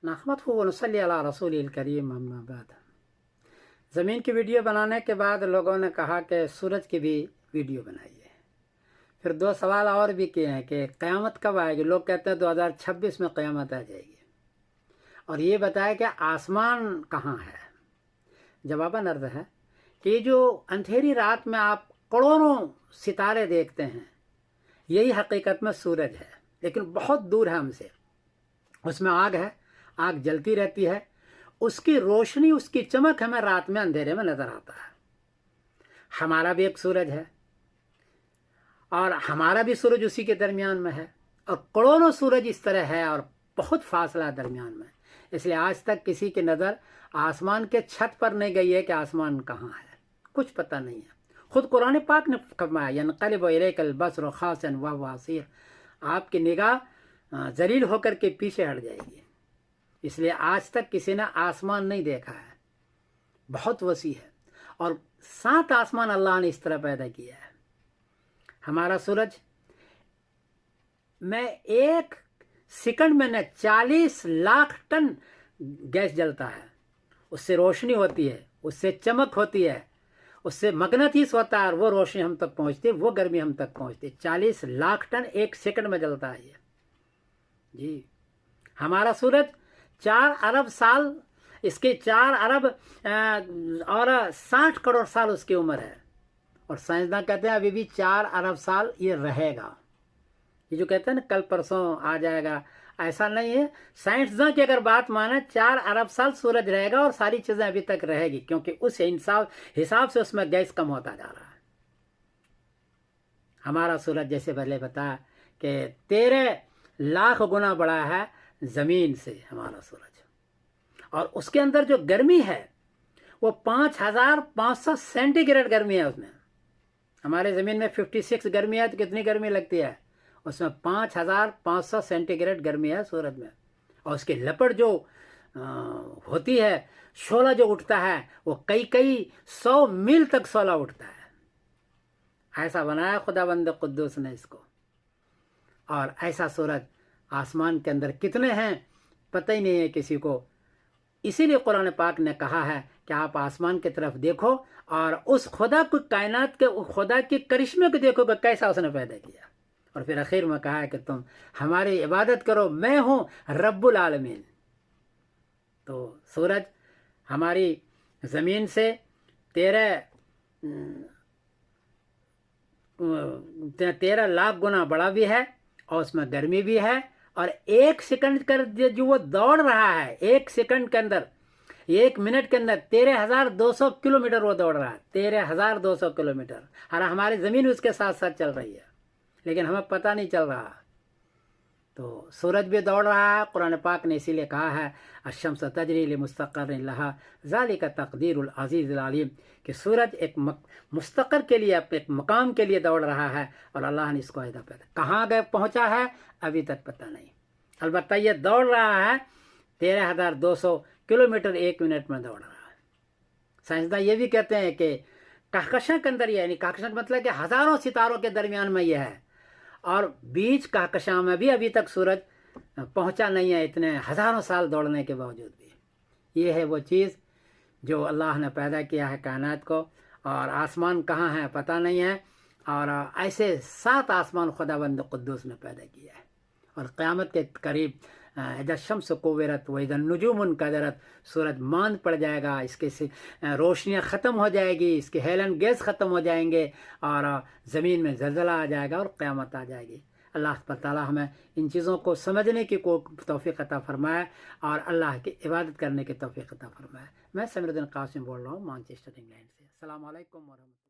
नहमदुहु व नसल्ली अला रसूलिल करीम अम्मा बाद। ज़मीन की वीडियो बनाने के बाद लोगों ने कहा कि सूरज की भी वीडियो बनाइए। फिर दो सवाल और भी किए हैं कि क़यामत कब आएगी। लोग कहते हैं 2026 में क़यामत आ जाएगी। और ये बताया कि आसमान कहाँ है। जवाबन अर्ज़ है कि जो अंधेरी रात में आप करोड़ों सितारे देखते हैं, यही हकीकत में सूरज है, लेकिन बहुत दूर है हमसे। उसमें आग है, आग जलती रहती है, उसकी रोशनी, उसकी चमक हमें रात में अंधेरे में नज़र आता है। हमारा भी एक सूरज है और हमारा भी सूरज उसी के दरमियान में है, और करोड़ों सूरज इस तरह है और बहुत फासला है दरमियान में। इसलिए आज तक किसी की नज़र आसमान के छत पर नहीं गई है कि आसमान कहाँ है, कुछ पता नहीं है। खुद कुरान पाक ने फरमाया यनक़लिबु इलैकल बसरु खासिअन व हुव हसीर, आपकी निगाह जलील होकर के पीछे हट जाएगी। इसलिए आज तक किसी ने आसमान नहीं देखा है, बहुत वसी है। और 7 आसमान अल्लाह ने इस तरह पैदा किया है। हमारा सूरज में 1 सेकंड में न 40 लाख टन गैस जलता है, उससे रोशनी होती है, उससे चमक होती है, उससे मगनतीस होता है, और वो रोशनी हम तक पहुंचती है, वो गर्मी हम तक पहुंचती है। 40 लाख टन 1 सेकंड में जलता है ये जी। हमारा सूरज 4 अरब साल, इसके 4 अरब और 60 करोड़ साल उसकी उम्र है। और साइंसदान कहते हैं अभी भी 4 अरब साल ये रहेगा। ये जो कहते हैं ना कल परसों आ जाएगा, ऐसा नहीं है। साइंसदान की अगर बात माने 4 अरब साल सूरज रहेगा और सारी चीज़ें अभी तक रहेगी, क्योंकि उस हिसाब से उसमें गैस कम होता जा रहा है। हमारा सूरज जैसे पहले बताया कि 13 लाख गुना बड़ा है ज़मीन से हमारा सूरज, और उसके अंदर जो गर्मी है वो 5500 सेंटीग्रेड गर्मी है उसमें। हमारे ज़मीन में 56 गर्मी है, तो कितनी गर्मी लगती है उसमें? 5500 सेंटीग्रेड गर्मी है सूरज में। और उसकी लपट जो होती है, शोला जो उठता है, वो कई 100 मील तक शोला उठता है। ऐसा बनाया खुदाबंद कुद्दूस ने इसको। और ऐसा सूरज आसमान के अंदर कितने हैं पता ही नहीं है किसी को। इसीलिए कुरान पाक ने कहा है कि आप आसमान की तरफ देखो और उस खुदा को, कायनात के खुदा के करिश्मे को देखो कि कैसा उसने पैदा किया। और फिर आखिर में कहा है कि तुम हमारी इबादत करो, मैं हूँ रब्बुल आलमीन। तो सूरज हमारी ज़मीन से 13 लाख गुना बड़ा भी है, और उसमें गर्मी भी है। और 1 सेकंड कर जो वो दौड़ रहा है, 1 सेकंड के अंदर, 1 मिनट के अंदर 13,200 किलोमीटर वो दौड़ रहा है, 13,200 किलोमीटर। और हमारी ज़मीन उसके साथ साथ चल रही है, लेकिन हमें पता नहीं चल रहा। तो सूरज भी दौड़ रहा है। कुरान पाक ने इसीलिए कहा है अश-शम्सु तजरी लिमुस्तक़र्रिन लहा ज़ालिका तक़दीरुल अज़ीज़िल अलीम, कि सूरज एक मुस्तक़र के लिए, एक मकाम के लिए दौड़ रहा है, और अल्लाह ने इसको ऐदा पैदा। कहाँ गए पहुँचा है अभी तक पता नहीं। अलबत्ता ये दौड़ रहा है 13,200 किलोमीटर 1 मिनट में दौड़ रहा है। साइंसदान ये भी कहते हैं कि कहकशां के अंदर, यानी कहकशां मतलब कि हज़ारों सितारों के दरमियान में यह है, और बीच कहकशां में भी अभी तक सूरज पहुंचा नहीं है, इतने हज़ारों साल दौड़ने के बावजूद भी। ये है वो चीज़ जो अल्लाह ने पैदा किया है कायनात को। और आसमान कहाँ है पता नहीं है। और ऐसे 7 आसमान खुदाबंद कुद्दूस ने पैदा किया है। और क़यामत के करीब इज़ा शम्सु कुव्विरत व इज़ा नुजूमुन इंकदरत, सूरज मांद पड़ जाएगा, इसके से रोशनियाँ ख़त्म हो जाएगी, इसके हेलन गैस ख़त्म हो जाएंगे, और ज़मीन में ज़लज़ला आ जाएगा और क़यामत आ जाएगी। अल्लाह ताला हमें इन चीज़ों को समझने की तौफ़ीक़ अता फ़रमाए और अल्लाह की इबादत करने की तौफ़ीक़ अता फ़रमाए। मैं समीरुद्दीन कासिम बोल रहा हूँ मैनचेस्टर इंग्लैंड से। अस्सलामु अलैकुम व रहमतुल्लाह।